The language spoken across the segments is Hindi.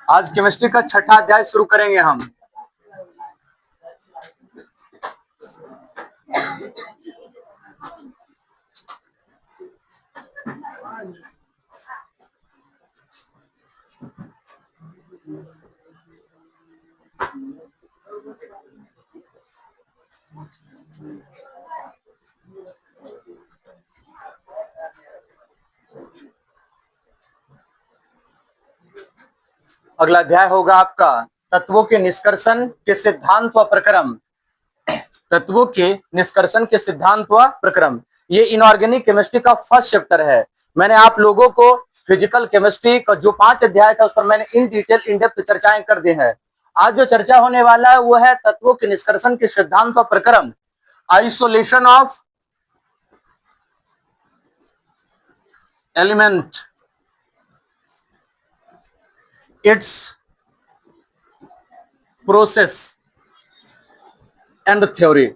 आज केमिस्ट्री का छठा अध्याय शुरू करेंगे हम। अगला अध्याय होगा आपका तत्वों के निष्कर्षण के सिद्धांत व प्रक्रम। तत्वों के निष्कर्षण के सिद्धांत व प्रक्रम, ये इनऑर्गेनिक केमिस्ट्री का फर्स्ट चैप्टर है। मैंने आप लोगों को फिजिकल केमिस्ट्री का जो 5 अध्याय था उस पर मैंने इन डिटेल इन डेप्थ चर्चाएं कर दी है। आज जो चर्चा होने वाला है वो है तत्वों के निष्कर्षण के सिद्धांत व प्रक्रम, isolation of element, it's process and theory.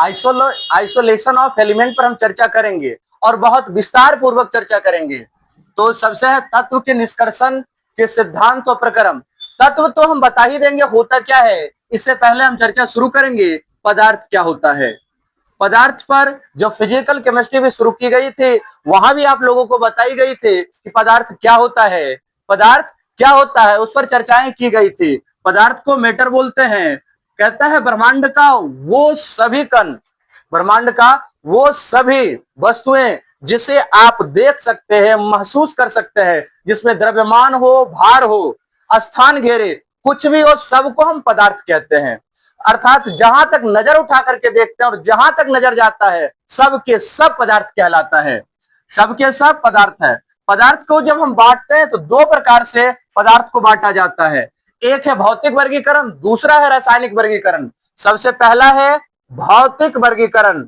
Isolation of element पर हम चर्चा करेंगे और बहुत विस्तार पूर्वक चर्चा करेंगे। तो सबसे है तत्व के निष्कर्षण के सिद्धांत और प्रक्रम। तत्व तो हम बता ही देंगे होता क्या है, इससे पहले हम चर्चा शुरू करेंगे पदार्थ क्या होता है। पदार्थ पर जब फिजिकल केमिस्ट्री भी शुरू की गई थी वहां भी आप लोगों को बताई गई थी कि पदार्थ क्या होता है। पदार्थ क्या होता है उस पर चर्चाएं की गई थी। पदार्थ को मैटर बोलते हैं। कहता है ब्रह्मांड का वो सभी कण, ब्रह्मांड का वो सभी वस्तुएं जिसे आप देख सकते हैं, महसूस कर सकते हैं, जिसमें द्रव्यमान हो, भार हो, स्थान घेरे, कुछ भी हो, सबको हम पदार्थ कहते हैं। अर्थात जहां तक नजर उठा करके देखते हैं और जहां तक नजर जाता है सब के सब पदार्थ कहलाता है। सब के सब पदार्थ है। पदार्थ को जब हम बांटते हैं तो 2 प्रकार से पदार्थ को बांटा जाता है। एक है भौतिक वर्गीकरण, दूसरा है रासायनिक वर्गीकरण। सबसे पहला है भौतिक वर्गीकरण,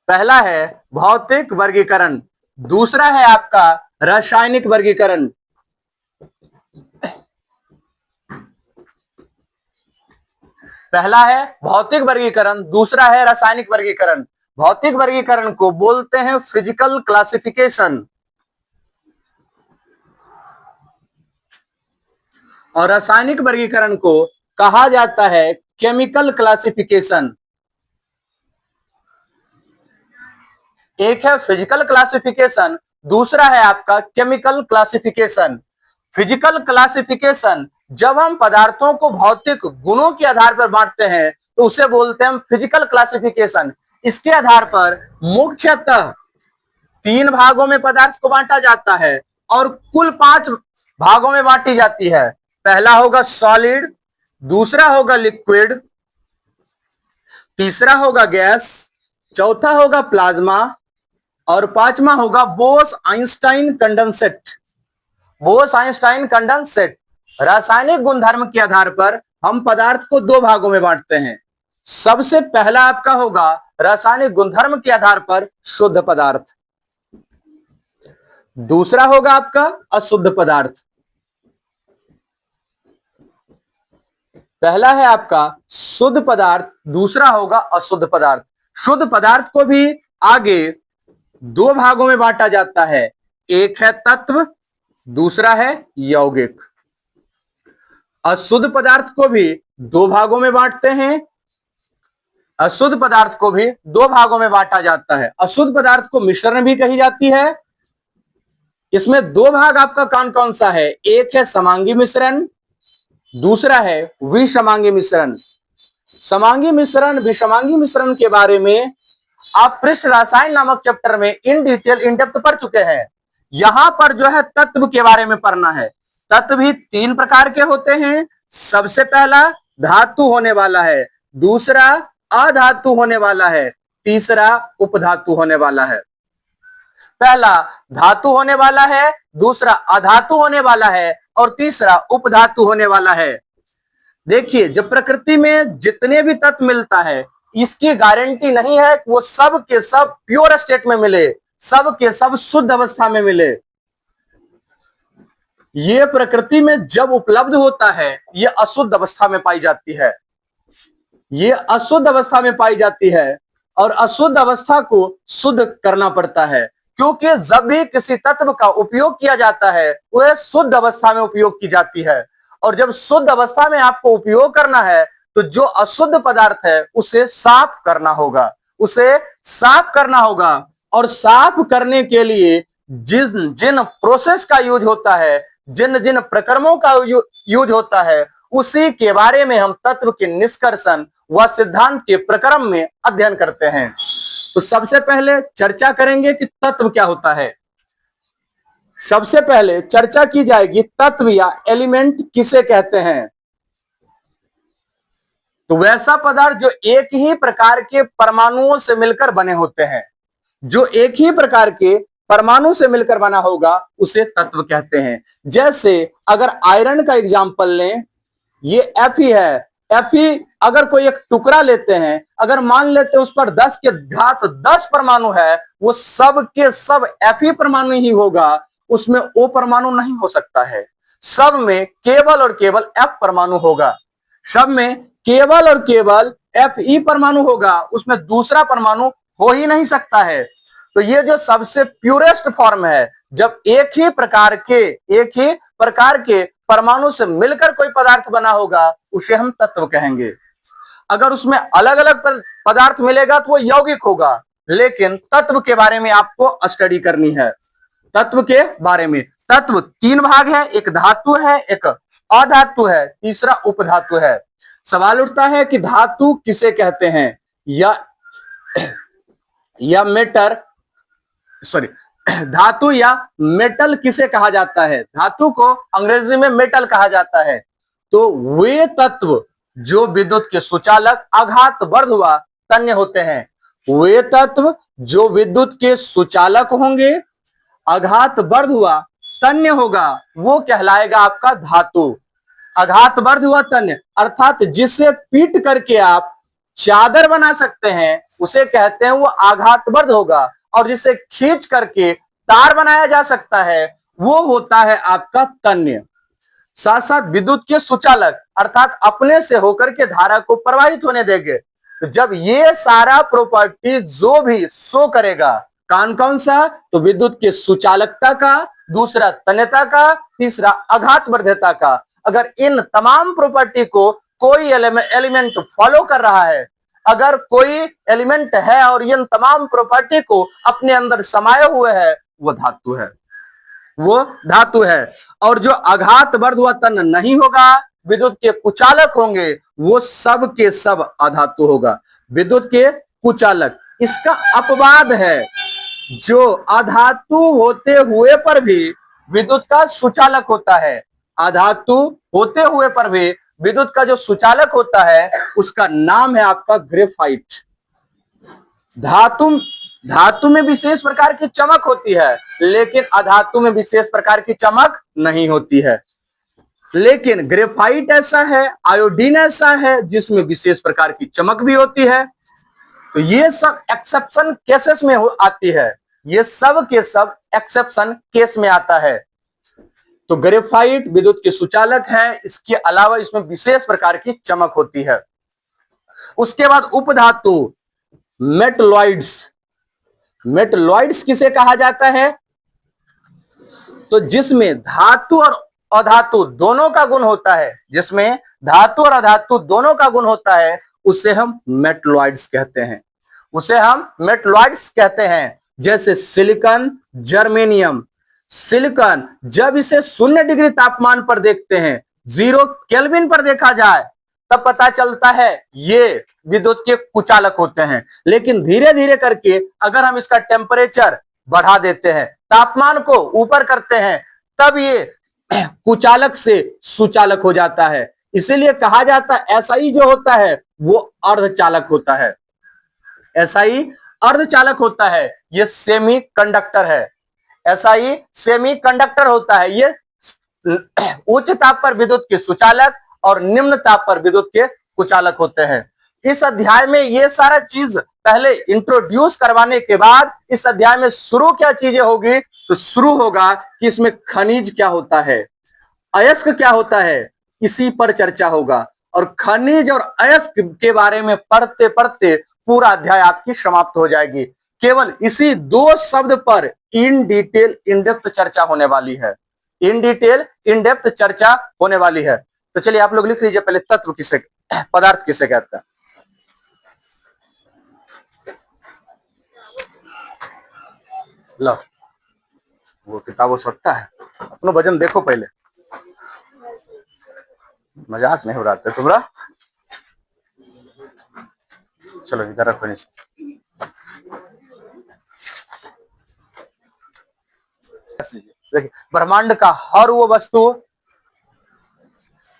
पहला है भौतिक वर्गीकरण, दूसरा है आपका रासायनिक वर्गीकरण। पहला है भौतिक वर्गीकरण, दूसरा है रासायनिक वर्गीकरण। भौतिक वर्गीकरण को बोलते हैं फिजिकल क्लासिफिकेशन और रासायनिक वर्गीकरण को कहा जाता है केमिकल क्लासिफिकेशन। एक है फिजिकल क्लासिफिकेशन, दूसरा है आपका केमिकल क्लासिफिकेशन। फिजिकल क्लासिफिकेशन जब हम पदार्थों को भौतिक गुणों के आधार पर बांटते हैं तो उसे बोलते हैं फिजिकल क्लासिफिकेशन। इसके आधार पर मुख्यतः 3 भागों में पदार्थ को बांटा जाता है और कुल 5 भागों में बांटी जाती है। पहला होगा सॉलिड, दूसरा होगा लिक्विड, तीसरा होगा गैस, चौथा होगा प्लाज्मा और 5वां होगा बोस-आइंस्टाइन कंडेंसेट। बोस-आइंस्टाइन कंडेंसेट। रासायनिक गुणधर्म के आधार पर हम पदार्थ को 2 भागों में बांटते हैं। सबसे पहला आपका होगा रासायनिक गुणधर्म के आधार पर शुद्ध पदार्थ, दूसरा होगा आपका अशुद्ध पदार्थ। पहला है आपका शुद्ध पदार्थ, दूसरा होगा अशुद्ध पदार्थ। शुद्ध पदार्थ को भी आगे 2 भागों में बांटा जाता है, एक है तत्व, दूसरा है यौगिक। अशुद्ध पदार्थ को भी 2 भागों में बांटते हैं, अशुद्ध पदार्थ को भी 2 भागों में बांटा जाता है। अशुद्ध पदार्थ को मिश्रण भी कही जाती है। इसमें 2 भाग आपका कौन कौन सा है, एक है समांगी मिश्रण, दूसरा है विषमांगी मिश्रण। समांगी मिश्रण, विषमांगी मिश्रण के बारे में आप पृष्ठ रसायन नामक चैप्टर में इन डिटेल इन डेप्थ पढ़ चुके हैं। यहां पर जो है तत्व के बारे में पढ़ना है। तत्व भी 3 प्रकार के होते हैं। सबसे पहला धातु होने वाला है, दूसरा अधातु होने वाला है, तीसरा उपधातु होने वाला है। पहला धातु होने वाला है, दूसरा अधातु होने वाला है और तीसरा उपधातु होने वाला है। देखिए जब प्रकृति में जितने भी तत्व मिलता है इसकी गारंटी नहीं है कि वो सब के सब प्योर स्टेट में मिले, सब के सब शुद्ध अवस्था में मिले। ये प्रकृति में जब उपलब्ध होता है ये अशुद्ध अवस्था में पाई जाती है, ये अशुद्ध अवस्था में पाई जाती है और अशुद्ध अवस्था को शुद्ध करना पड़ता है। क्योंकि जब भी किसी तत्व का उपयोग किया जाता है वह शुद्ध अवस्था में उपयोग की जाती है, और जब शुद्ध अवस्था में आपको उपयोग करना है तो जो अशुद्ध पदार्थ है उसे साफ करना होगा, उसे साफ करना होगा। और साफ करने के लिए जिन जिन प्रोसेस का यूज होता है, जिन जिन प्रक्रमों का यूज होता है, उसी के बारे में हम तत्व के निष्कर्षण व सिद्धांत के प्रक्रम में अध्ययन करते हैं। तो सबसे पहले चर्चा करेंगे कि तत्व क्या होता है। सबसे पहले चर्चा की जाएगी तत्व या एलिमेंट किसे कहते हैं। तो वैसा पदार्थ जो एक ही प्रकार के परमाणुओं से मिलकर बने होते हैं, जो एक ही प्रकार के परमाणु से मिलकर बना होगा उसे तत्व कहते हैं। जैसे अगर आयरन का एग्जांपल लें, ये Fe है। Fe अगर कोई एक टुकड़ा लेते हैं, अगर मान लेते हैं उस पर 10 के घात 10 परमाणु है, वो सब के सब Fe परमाणु ही होगा, उसमें O परमाणु नहीं हो सकता है। सब में केवल और केवल F परमाणु होगा, सब में केवल और केवल Fe परमाणु होगा, उसमें दूसरा परमाणु हो ही नहीं सकता है। तो ये जो सबसे प्यूरेस्ट फॉर्म है, जब एक ही प्रकार के परमाणु से मिलकर कोई पदार्थ बना होगा उसे हम तत्व कहेंगे। अगर उसमें अलग अलग पदार्थ मिलेगा तो वो यौगिक होगा, लेकिन तत्व के बारे में आपको स्टडी करनी है। तत्व के बारे में, तत्व 3 भाग है, एक धातु है, एक अधातु है, तीसरा उपधातु है। सवाल उठता है कि धातु किसे कहते हैं, या धातु या मेटल किसे कहा जाता है। धातु को अंग्रेजी में मेटल कहा जाता है। तो वे तत्व जो विद्युत के सुचालक, आघात, वर्धुआ, तन्य होते हैं, वे तत्व जो विद्युत के सुचालक होंगे, आघात, वर्धुआ, तन्य होगा, वो कहलाएगा आपका धातु। आघात, वर्धुआ, तन्य अर्थात जिसे पीट करके आप चादर बना सकते हैं उसे कहते हैं वो आघात वर्ध होगा, और जिसे खींच करके तार बनाया जा सकता है वो होता है आपका तन्य। साथ साथ विद्युत के सुचालक अर्थात अपने से होकर के धारा को प्रवाहित होने देंगे। तो जब ये सारा प्रॉपर्टी जो भी शो करेगा, कौन कौन सा, तो विद्युत के सुचालकता का, दूसरा तन्यता का, तीसरा आघात वर्धता का। अगर इन तमाम प्रॉपर्टी को कोई एलिमेंट फॉलो कर रहा है, अगर कोई एलिमेंट है और इन तमाम प्रॉपर्टी को अपने अंदर समाये हुए है, वो धातु है, वो धातु है। और जो आघात वर्धुआ तन्य नहीं होगा, विद्युत के कुचालक होंगे, वो सब के सब अधातु होगा, विद्युत के कुचालक। इसका अपवाद है, जो अधातु होते हुए पर भी विद्युत का सुचालक होता है। अधातु होते हुए पर भी विद्युत का जो सुचालक होता है उसका नाम है आपका ग्रेफाइट। धातु में विशेष प्रकार की चमक होती है, लेकिन अधातु में विशेष प्रकार की चमक नहीं होती है। लेकिन ग्रेफाइट ऐसा है, आयोडीन ऐसा है जिसमें विशेष प्रकार की चमक भी होती है। तो ये सब एक्सेप्शन केसेस में आती है, ये सब के सब एक्सेप्शन केस में आता है। तो ग्रेफाइट विद्युत के सुचालक है, इसके अलावा इसमें विशेष प्रकार की चमक होती है। उसके बाद उपधातु मेटलॉइड्स। मेटलॉइड्स किसे कहा जाता है, तो जिसमें धातु और अधातु दोनों का गुण होता है, जिसमें धातु और अधातु दोनों का गुण होता है, उसे हम मेटलॉइड्स कहते हैं, उसे हम मेटलॉइड्स कहते हैं। जैसे सिलिकॉन, जर्मेनियम। सिलिकॉन जब इसे 0 डिग्री तापमान पर देखते हैं, 0 केल्विन पर देखा जाए, तब पता चलता है ये विद्युत के कुचालक होते हैं। लेकिन धीरे धीरे करके अगर हम इसका टेम्परेचर बढ़ा देते हैं, तापमान को ऊपर करते हैं, तब ये कुचालक से सुचालक हो जाता है। इसीलिए कहा जाता है SI जो होता है वो अर्धचालक होता है, SI अर्धचालक होता है, ये सेमी कंडक्टर है। SI सेमी कंडक्टर होता है, ये उच्च ताप पर विद्युत के सुचालक और निम्न ताप पर विद्युत के कुचालक होते हैं। इस अध्याय में ये सारा चीज पहले इंट्रोड्यूस करवाने के बाद इस अध्याय में शुरू क्या चीजें होगी, तो शुरू होगा कि इसमें खनिज क्या होता है, अयस्क क्या होता है, इसी पर चर्चा होगा। और खनिज और अयस्क के बारे में पढ़ते पढ़ते पूरा अध्याय आपकी समाप्त हो जाएगी। केवल इसी दो शब्द पर इन डिटेल इन डेप्थ चर्चा होने वाली है। इन डिटेल इन डेप्थ चर्चा होने वाली है। तो चलिए आप लोग लिख लीजिए पहले, तत्व किसे, पदार्थ किसे कहते हैं। लो, वो किताब हो सकता है, अपना वजन देखो पहले, मजाक नहीं उड़ाते तुम्हारा। चलो इधर रखो नीचे। देखिए, ब्रह्मांड का हर वो वस्तु,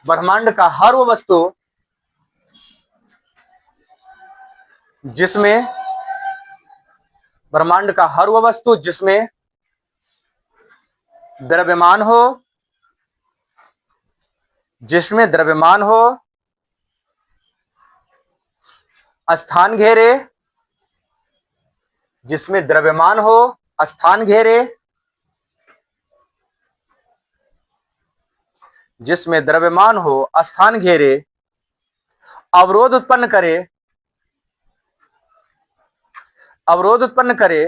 ब्रह्मांड का हर वो वस्तु जिसमें, ब्रह्मांड का हर वो वस्तु जिसमें द्रव्यमान हो, जिसमें द्रव्यमान हो, स्थान घेरे, जिसमें द्रव्यमान हो, स्थान घेरे, जिसमें द्रव्यमान हो, स्थान घेरे, अवरोध उत्पन्न करे, अवरोध उत्पन्न करे,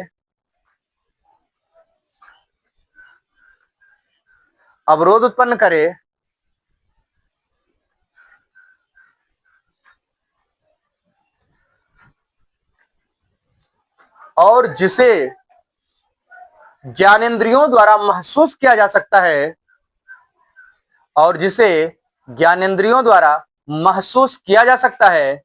अवरोध उत्पन्न करे, और जिसे ज्ञानेंद्रियों द्वारा महसूस किया जा सकता है, और जिसे ज्ञानेंद्रियों द्वारा महसूस किया जा सकता है,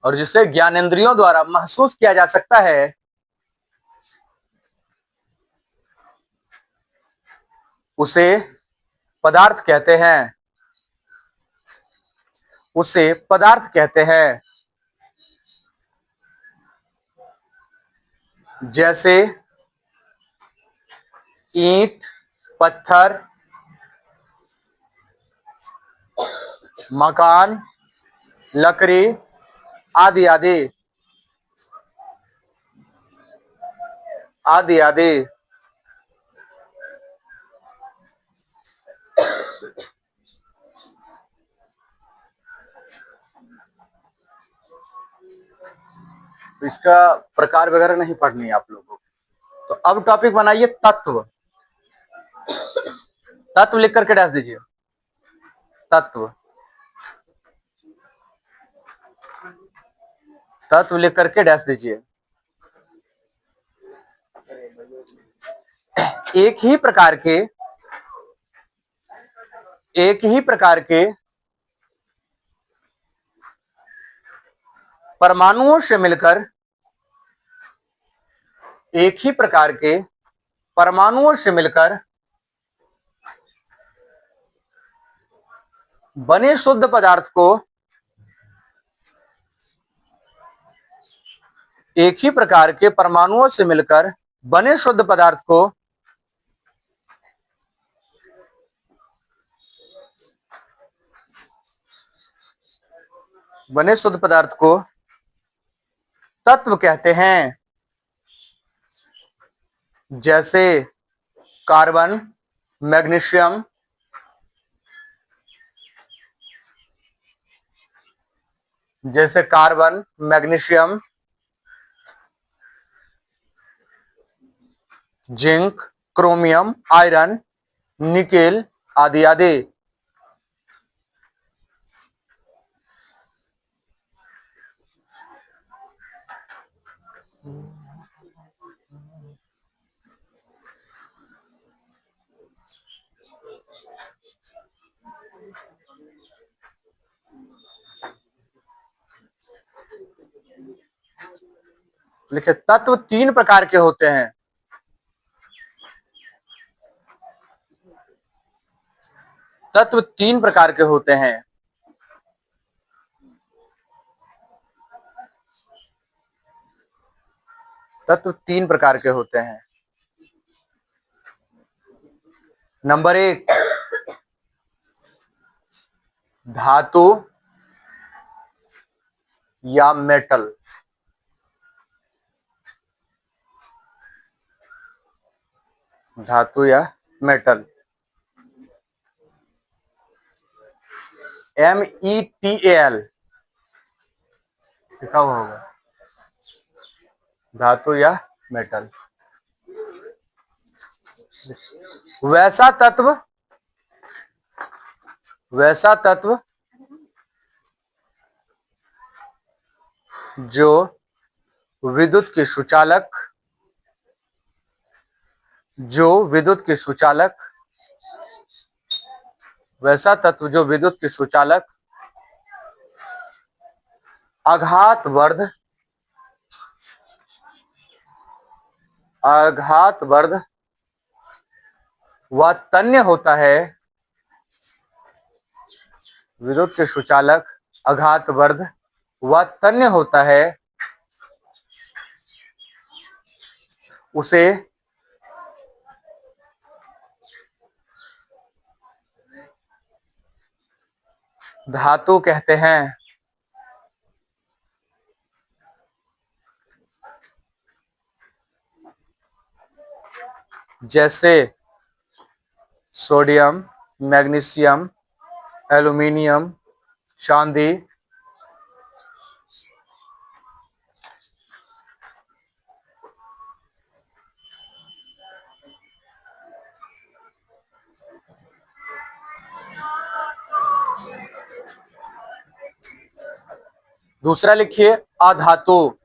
और जिसे ज्ञानेंद्रियों द्वारा महसूस किया जा सकता है, उसे पदार्थ कहते हैं, उसे पदार्थ कहते हैं। जैसे ईंट, पत्थर, मकान, लकड़ी आदि आदि आदि आदि। तो इसका प्रकार वगैरह नहीं पढ़नी है आप लोगों को। तो अब टॉपिक बनाइए तत्व। तत्व लिख करके डैश दीजिए, तत्व, तत्व लिख करके डैश दीजिए। एक ही प्रकार के, एक ही प्रकार के परमाणुओं से मिलकर, एक ही प्रकार के परमाणुओं से मिलकर बने शुद्ध पदार्थ को, एक ही प्रकार के परमाणुओं से मिलकर बने शुद्ध पदार्थ को बने शुद्ध पदार्थ को तत्व कहते हैं। जैसे कार्बन, मैग्नीशियम, जैसे carbon, magnesium, zinc, chromium, iron, nickel आदि आदि। लिखे, तत्व तीन प्रकार के होते हैं। तत्व तीन प्रकार के होते हैं। तत्व तीन प्रकार के होते हैं। नंबर एक, धातु या मेटल। धातु या मेटल, METAL लिखा हुआ होगा, धातु या मेटल। वैसा तत्व जो विद्युत के सुचालक, वैसा तत्व जो विद्युत के सुचालक, आघातवर्ध व तन्य होता है, विद्युत के सुचालक आघातवर्ध व तन्य होता है, उसे धातु कहते हैं। जैसे सोडियम, मैग्नीशियम, एल्युमिनियम, चांदी। दूसरा लिखिए अधातु।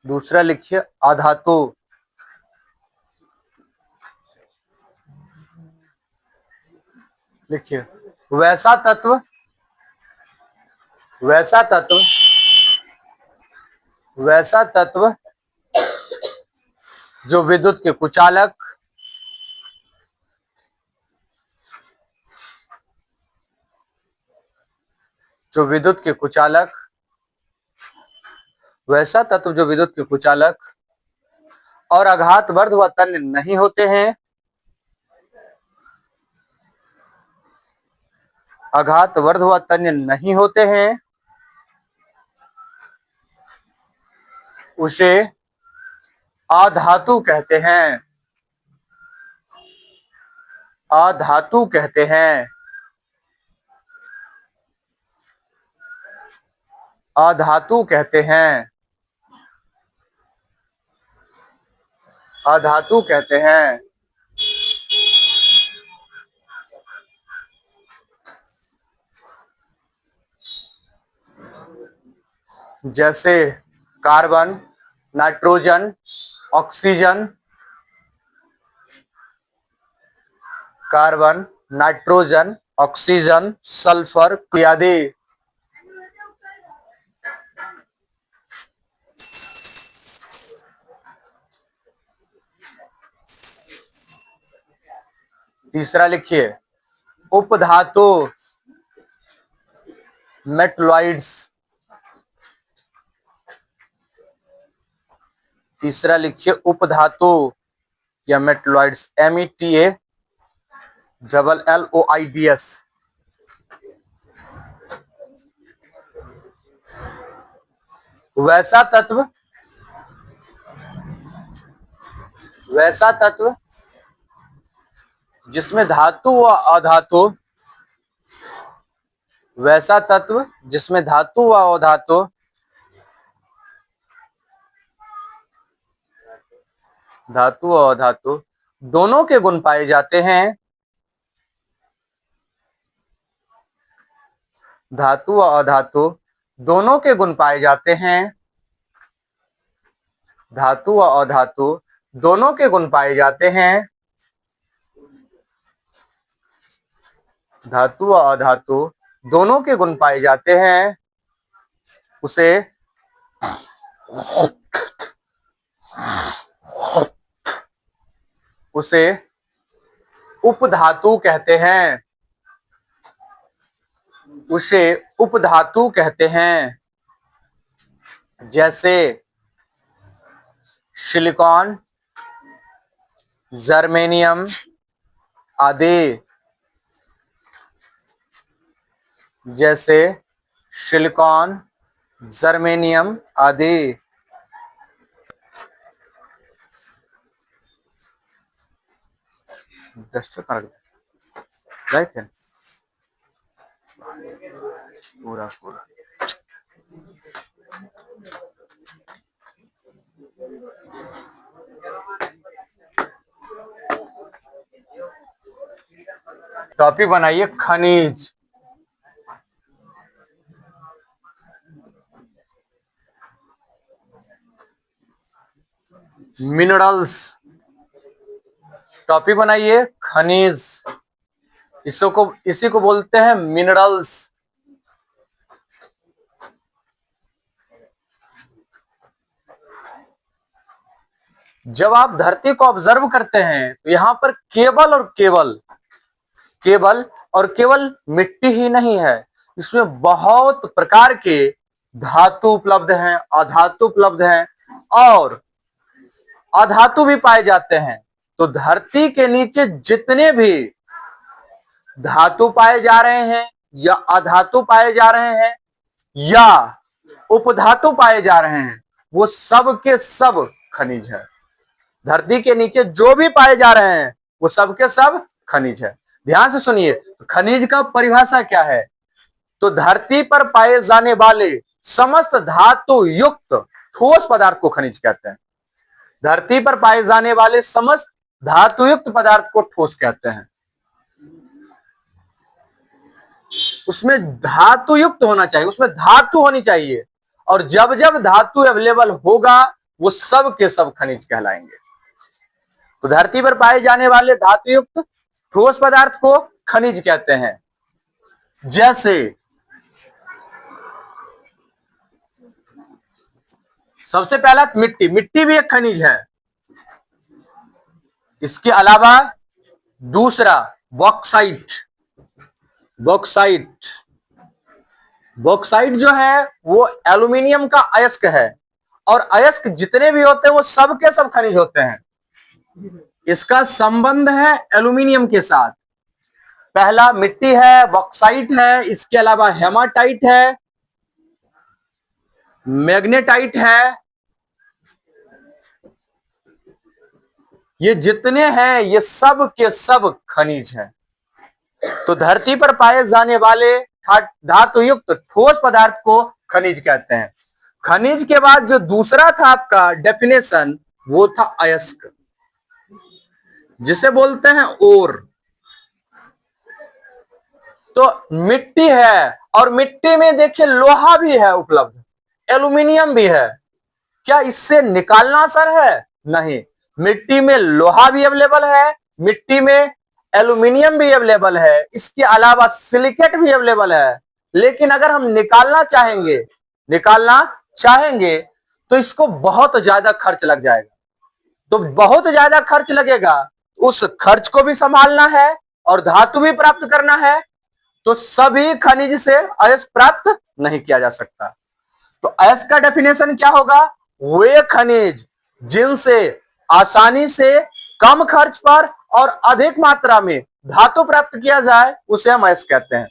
दूसरा लिखिए अधातु। लिखिए वैसा तत्व जो विद्युत के कुचालक, वैसा तत्व जो विद्युत के कुचालक और आघातवर्ध व तन्य नहीं होते हैं, आघातवर्ध व तन्य नहीं होते हैं, उसे अधातु कहते हैं। अधातु कहते हैं। अधातु कहते हैं। अधातु कहते हैं। जैसे carbon, nitrogen, oxygen, carbon, nitrogen, oxygen, sulphur इत्यादि। तीसरा लिखिए उपधातु, मेटलॉइड्स। तीसरा लिखिए उपधातु या मेटलॉइड्स, METALLOIDS। वैसा तत्व जिसमें धातु व अधातु, वैसा तत्व जिसमें धातु व अधातु दोनों के गुण पाए जाते हैं। धातु व अधातु दोनों के गुण पाए जाते हैं। धातु व अधातु दोनों के गुण पाए जाते हैं। धातु व अधातु दोनों के गुण पाए जाते हैं, उसे उपधातु कहते हैं। उसे उपधातु कहते हैं। जैसे सिलिकॉन, जर्मेनियम आदि। जैसे सिलिकॉन, जर्मेनियम आदि। डस्टर कहाँ रख दिया? गए थे पूरा पूरा। टॉपिक बनाइए खनिज। मिनरल्स। टॉपिक बनाइए खनिज। इसी को बोलते हैं मिनरल्स। जब आप धरती को ऑब्जर्व करते हैं तो यहां पर केवल मिट्टी ही नहीं है, इसमें बहुत प्रकार के धातु उपलब्ध हैं, अधातु उपलब्ध हैं और अधातु भी पाए जाते हैं। तो धरती के नीचे जितने भी धातु पाए जा रहे हैं या अधातु पाए जा रहे हैं या उपधातु पाए जा रहे हैं, वो सब के सब खनिज है। धरती के नीचे जो भी पाए जा रहे हैं वो सब के सब खनिज है। ध्यान से सुनिए, खनिज का परिभाषा क्या है? तो धरती पर पाए जाने वाले समस्त धातु युक्त ठोस पदार्थ को खनिज कहते हैं। धरती पर पाए जाने वाले समस्त धातु युक्त पदार्थ को ठोस कहते हैं। उसमें धातु युक्त होना चाहिए, उसमें धातु होनी चाहिए, और जब जब धातु अवेलेबल होगा वो सब के सब खनिज कहलाएंगे। तो धरती पर पाए जाने वाले धातु युक्त ठोस पदार्थ को खनिज कहते हैं। जैसे सबसे पहला मिट्टी, मिट्टी भी एक खनिज है। इसके अलावा दूसरा बॉक्साइट। बॉक्साइट बॉक्साइट जो है वो एल्यूमिनियम का अयस्क है, और अयस्क जितने भी होते हैं वो सब के सब खनिज होते हैं। इसका संबंध है एल्यूमिनियम के साथ। पहला मिट्टी है, बॉक्साइट है, इसके अलावा हेमाटाइट है, मैग्नेटाइट है। ये जितने हैं ये सब के सब खनिज हैं। तो धरती पर पाए जाने वाले धातु युक्त ठोस पदार्थ को खनिज कहते हैं। खनिज के बाद जो दूसरा था आपका डेफिनेशन, वो था अयस्क, जिसे बोलते हैं ओर। तो मिट्टी है, और मिट्टी में देखिए लोहा भी है उपलब्ध, एल्यूमिनियम भी है। क्या इससे निकालना आसान है? नहीं। मिट्टी में लोहा भी अवेलेबल है, मिट्टी में एल्यूमिनियम भी अवेलेबल है, इसके अलावा सिलिकेट भी अवेलेबल है। लेकिन अगर हम निकालना चाहेंगे तो इसको बहुत ज्यादा खर्च लग जाएगा। तो बहुत ज्यादा खर्च लगेगा, उस खर्च को भी संभालना है और धातु भी प्राप्त करना है, तो सभी खनिज से अयस्क प्राप्त नहीं किया जा सकता। तो अयस्क का डेफिनेशन क्या होगा? वे खनिज जिनसे आसानी से कम खर्च पर और अधिक मात्रा में धातु प्राप्त किया जाए उसे हम अयस्क कहते हैं।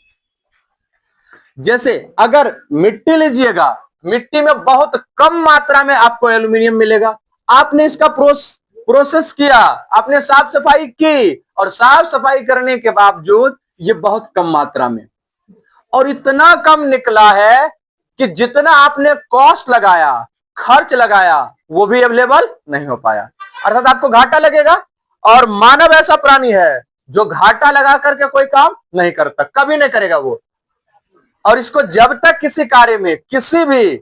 जैसे अगर मिट्टी लीजिएगा, मिट्टी में बहुत कम मात्रा में आपको एल्यूमिनियम मिलेगा। आपने इसका प्रोसेस किया, आपने साफ सफाई की, और साफ सफाई करने के बावजूद ये बहुत कम मात्रा में, और इतना कम निकला है कि जितना आपने कॉस्ट लगाया, खर्च लगाया, वो भी अवेलेबल नहीं हो पाया। अर्थात आपको घाटा लगेगा। और मानव ऐसा प्राणी है जो घाटा लगा करके कोई काम नहीं करता, कभी नहीं करेगा वो। और इसको जब तक किसी कार्य में, किसी भी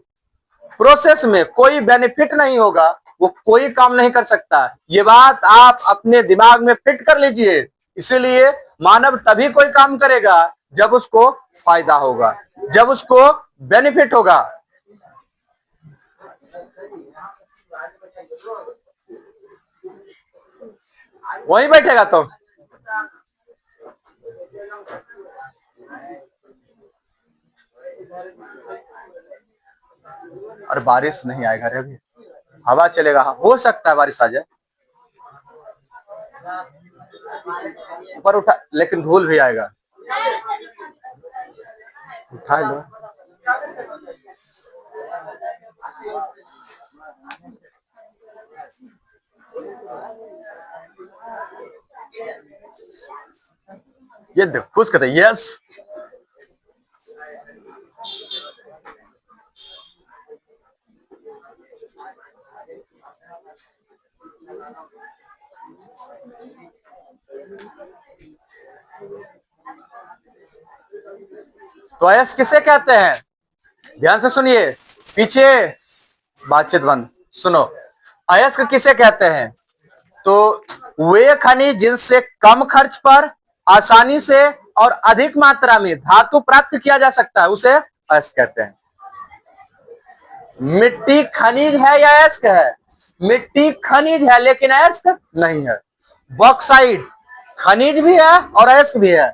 प्रोसेस में कोई बेनिफिट नहीं होगा, वो कोई काम नहीं कर सकता। ये बात आप अपने दिमाग में फिट कर लीजिए। इसीलिए मानव तभी कोई काम करेगा जब उसको फायदा होगा, जब उसको बेनिफिट होगा। वहीं बैठेगा तो और बारिश नहीं आएगा रे, अभी हवा चलेगा, हो सकता है बारिश आ जाए। ऊपर उठा, लेकिन धूल भी आएगा, उठा लो। ये देखो खुश कहते यस। तो अयस्क किसे कहते हैं? ध्यान से सुनिए, पीछे बातचीत बंद, सुनो। अयस्क किसे कहते हैं? तो वे खनिज जिनसे कम खर्च पर आसानी से और अधिक मात्रा में धातु प्राप्त किया जा सकता है, उसे अयस्क कहते हैं। मिट्टी खनिज है या अयस्क है? मिट्टी खनिज है लेकिन अयस्क नहीं है। बॉक्साइट खनिज भी है और अयस्क भी है।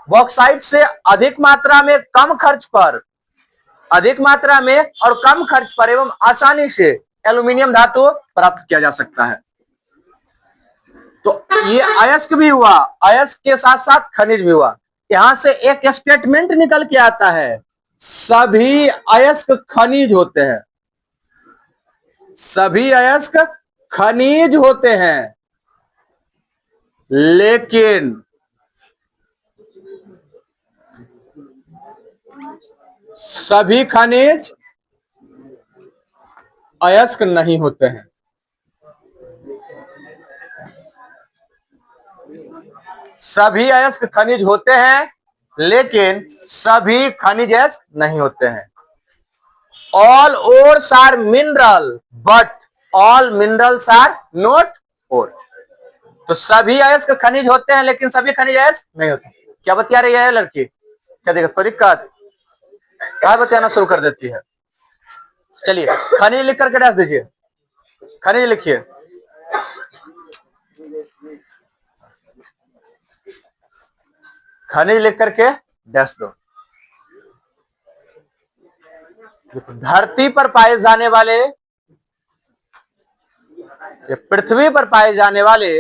बॉक्साइट से अधिक मात्रा में कम खर्च पर, अधिक मात्रा में और कम खर्च पर एवं आसानी से एल्यूमिनियम धातु प्राप्त किया जा सकता है। तो ये अयस्क भी हुआ, अयस्क के साथ साथ खनिज भी हुआ। यहां से एक स्टेटमेंट निकल के आता है, सभी अयस्क खनिज होते हैं। सभी अयस्क खनिज होते हैं, लेकिन सभी खनिज अयस्क नहीं होते हैं। सभी अयस्क खनिज होते हैं, लेकिन सभी खनिज अयस्क नहीं होते हैं। All ores are mineral but all minerals are not ore. तो सभी अयस्क खनिज होते हैं लेकिन सभी खनिज अयस्क नहीं होते। क्या बतिया रही है लड़की? क्या दिक्कत? कोई दिक्कत? क्या बतियाना शुरू कर देती है? चलिए खनिज लिख करके डाल दीजिए, खनिज लिखिए। खनिज लिख करके डैश दो। धरती पर पाए जाने वाले, पृथ्वी पर पाए जाने वाले,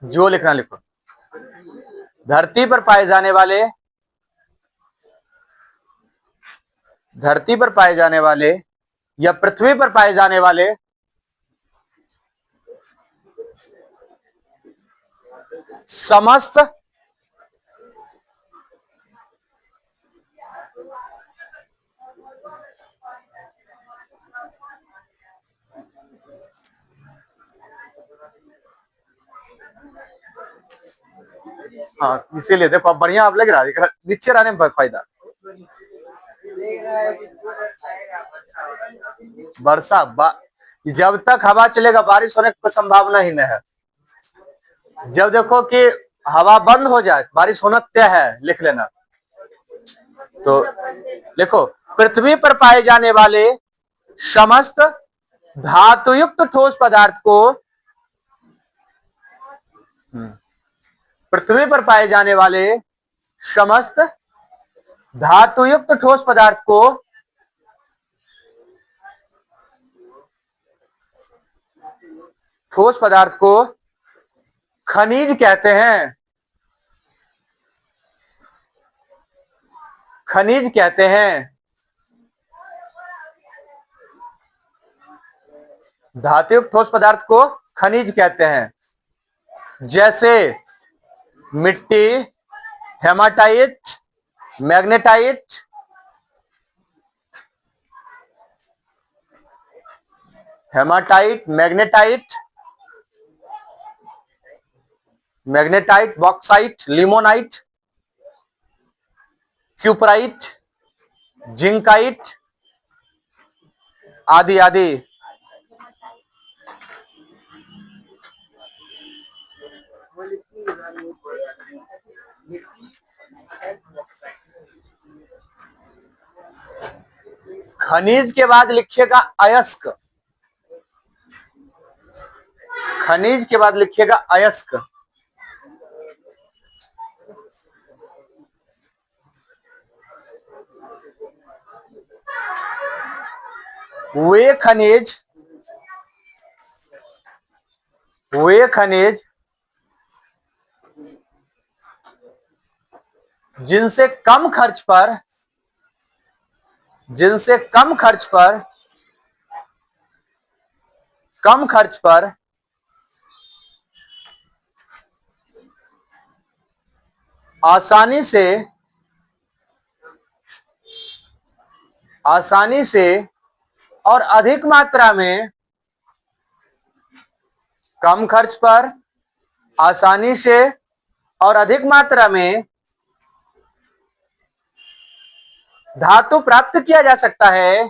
जो लिखना लिखो, धरती पर पाए जाने वाले, धरती पर पाए जाने वाले या पृथ्वी पर पाए जाने वाले समस्त हाँ, इसीलिए देखो अब बढ़िया आप लग रहा है, नीचे रहने में फायदा। वर्षा जब तक हवा चलेगा बारिश होने की संभावना ही नहीं है। जब देखो कि हवा बंद हो जाए बारिश होना तय है, लिख लेना। तो देखो, पृथ्वी पर पाए जाने वाले समस्त धातुयुक्त ठोस पदार्थ को, पृथ्वी पर पाए जाने वाले समस्त धातुयुक्त ठोस पदार्थ को खनिज कहते हैं। खनिज कहते हैं। धातुयुक्त ठोस पदार्थ को खनिज कहते हैं, जैसे मिट्टी, haematite, magnetite, magnetite, bauxite, limonite, cuprite, zincite आदि आदि। खनिज के बाद लिखिएगा अयस्क। खनिज के बाद लिखिएगा अयस्क। वे खनिज जिनसे कम खर्च पर आसानी से और अधिक मात्रा में, कम खर्च पर आसानी से और अधिक मात्रा में धातु प्राप्त किया जा सकता है।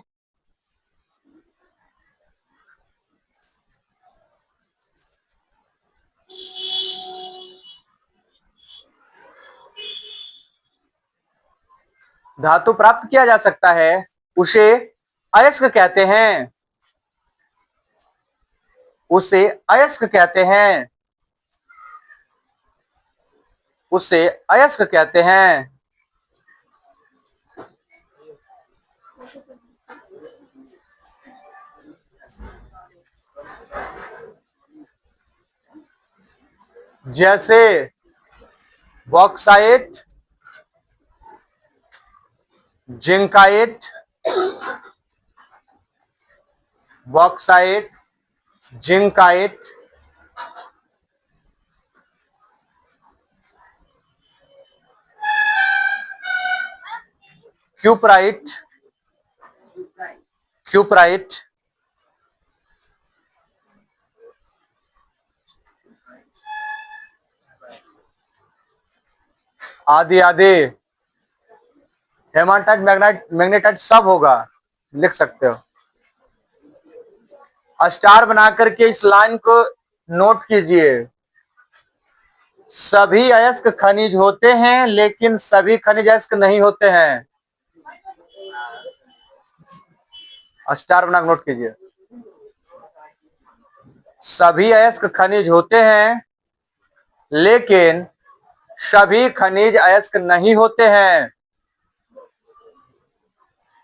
धातु प्राप्त किया जा सकता है, उसे अयस्क कहते हैं। उसे अयस्क कहते हैं। उसे अयस्क कहते हैं। जैसे bauxite, zincite, bauxite, zincite, cuprite, cuprite, आदि आदि, हेमाटाइट, मैग्नेटाइट सब होगा, लिख सकते हो। स्टार बना करके इस लाइन को नोट कीजिए। सभी अयस्क खनिज होते हैं, लेकिन सभी खनिज अयस्क नहीं होते हैं। स्टार बना नोट कीजिए। सभी अयस्क खनिज होते हैं, लेकिन सभी खनिज अयस्क नहीं होते हैं।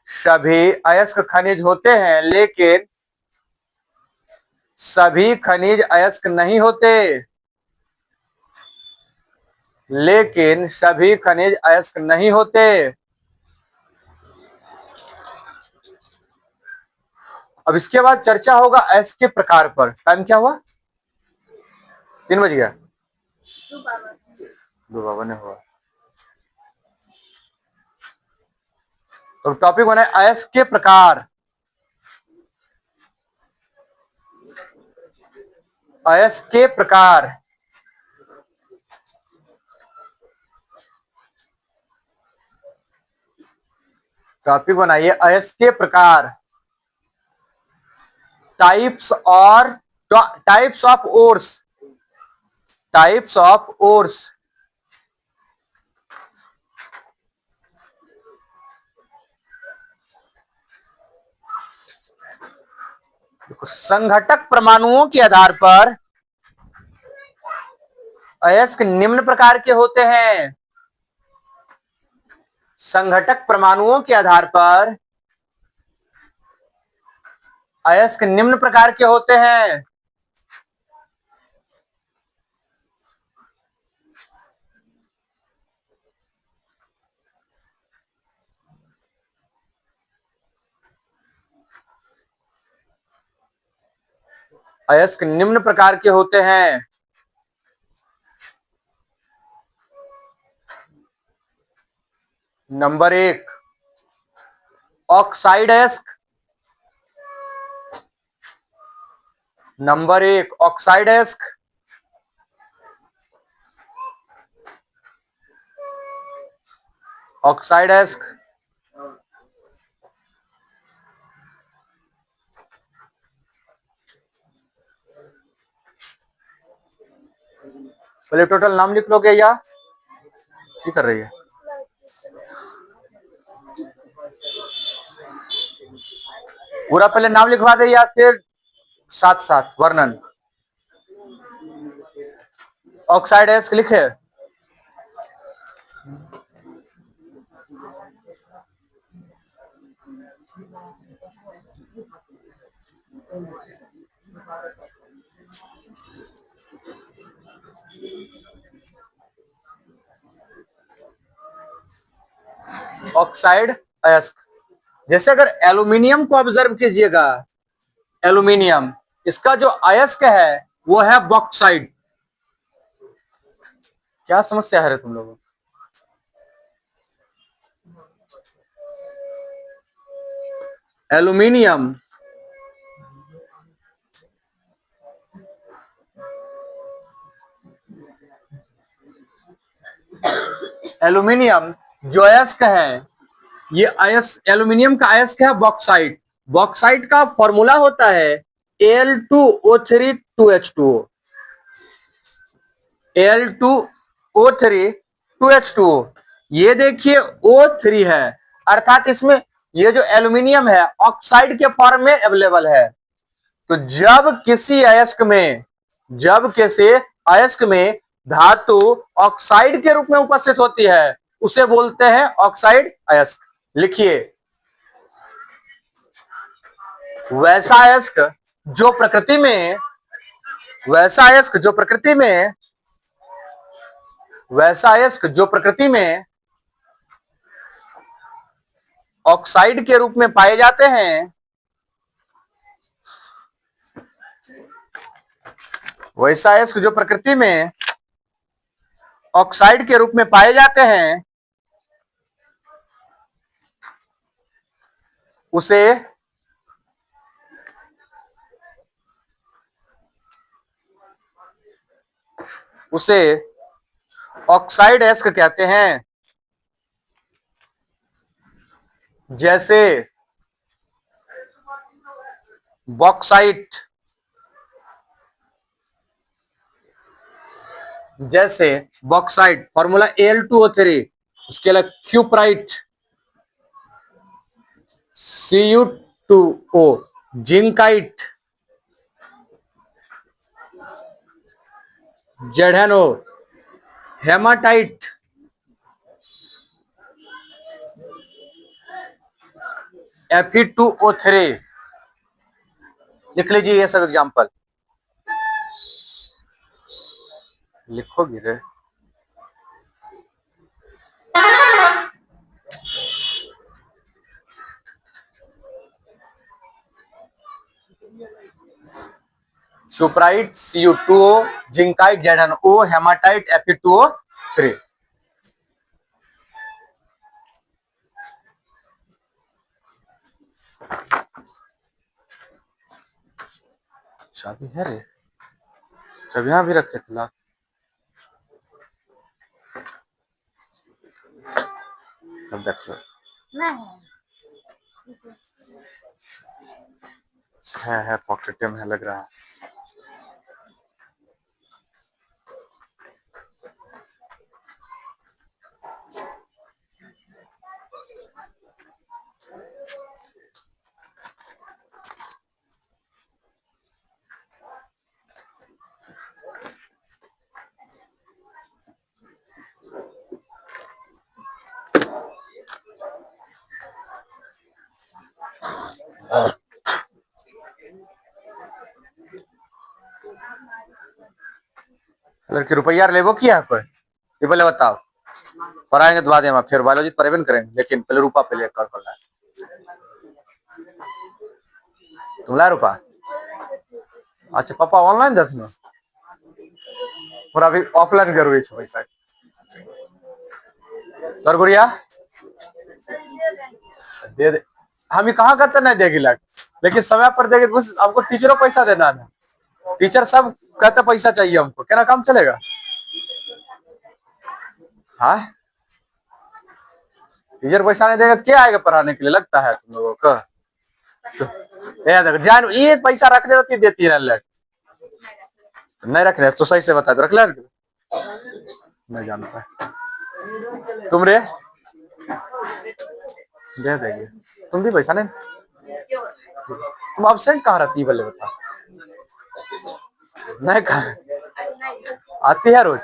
सभी अयस्क खनिज होते हैं, लेकिन सभी खनिज अयस्क नहीं होते। लेकिन सभी खनिज अयस्क नहीं होते। अब इसके बाद चर्चा होगा अयस्क के प्रकार पर। टाइम क्या हुआ? 3 बज गया। 2 हुआ। तो टॉपिक बना है अयस्क के प्रकार। अयस्क के प्रकार। टॉपिक बनाइए अयस्क के प्रकार। Types of ores. Types of ores. संघटक परमाणुओं के आधार पर अयस्क निम्न प्रकार के होते हैं। संघटक परमाणुओं के आधार पर अयस्क निम्न प्रकार के होते हैं। अयस्क निम्न प्रकार के होते हैं। नंबर 1, ऑक्साइड अयस्क। नंबर 1, ऑक्साइड अयस्क। ऑक्साइड अयस्क। पहले टोटल नाम लिख लोगे या क्या कर रही है? पूरा पहले नाम लिखवा दे या फिर साथ साथ वर्णन। ऑक्साइड अयस्क लिखे। ऑक्साइड अयस्क, जैसे अगर एल्यूमिनियम को ऑब्जर्व कीजिएगा, एल्यूमिनियम, इसका जो अयस्क है वो है बॉक्साइड। क्या समस्या है रे तुम लोगों? एल्यूमिनियम एल्यूमिनियम जो अयस्क है, ये अयस्क एल्यूमिनियम का अयस्क है बॉक्साइट। बॉक्साइट का फॉर्मूला होता है Al2O3 2H2O। Al2O3 2H2O। ये देखिए O3 है, अर्थात इसमें ये जो एल्यूमिनियम है ऑक्साइड के फॉर्म में अवेलेबल है। तो जब किसी अयस्क में धातु ऑक्साइड के रूप में उपस्थित होती है उसे बोलते हैं ऑक्साइड अयस्क। लिखिए, वैसा अयस्क जो प्रकृति में ऑक्साइड के रूप में पाए जाते हैं, वैसा अयस्क जो प्रकृति में ऑक्साइड के रूप में पाए जाते हैं उसे ऑक्साइड अयस्क कहते हैं। जैसे बॉक्साइट, फॉर्मूला Al2O3, उसके लिए cuprite Cu2O, zincite ZnO, haematite Fe2O3। लिख लीजिए ये सब एग्जांपल। लिखोगी रे? सुप्राइट Cu2O, zincite ZnO, haematite Fe2O3। चाबी है रे? चाबी यहां भी रखे थे ना। अब देख लो। है पॉकेट में लग रहा है। लड़की रुपया लेबो किया कोई? ये पहले बताओ, पढ़ाएंगे तो बाद में फिर बायोलॉजी पढ़ेबे करेंगे, लेकिन पहले रुपा पे लेकर करना है। तुम ला रुपा? अच्छा, पापा ऑनलाइन 10 में और अभी ऑफलाइन जरूरी है पैसा। तोर गुड़िया दे दे, हम कहाँ करते नहीं देगी लग, लेकिन समय पर देगी तो हमको टीचरों पैसा देना है। टीचर सब कहते पैसा चाहिए हमको, क्या काम चलेगा? हाँ, टीचर पैसा नहीं देगा क्या आएगा पढ़ाने के लिए, लगता है तुम लोगों को? तो देखो जान, ये पैसा रखने देती है नहीं रखने तो सही से बता दो, रख ले नहीं जानता तुम रे, दे देंगे। तुम भी पैसा नहीं, तुम अब्सेंट कहाँ रहती है पहले बता? नहीं कहा आती है रोज?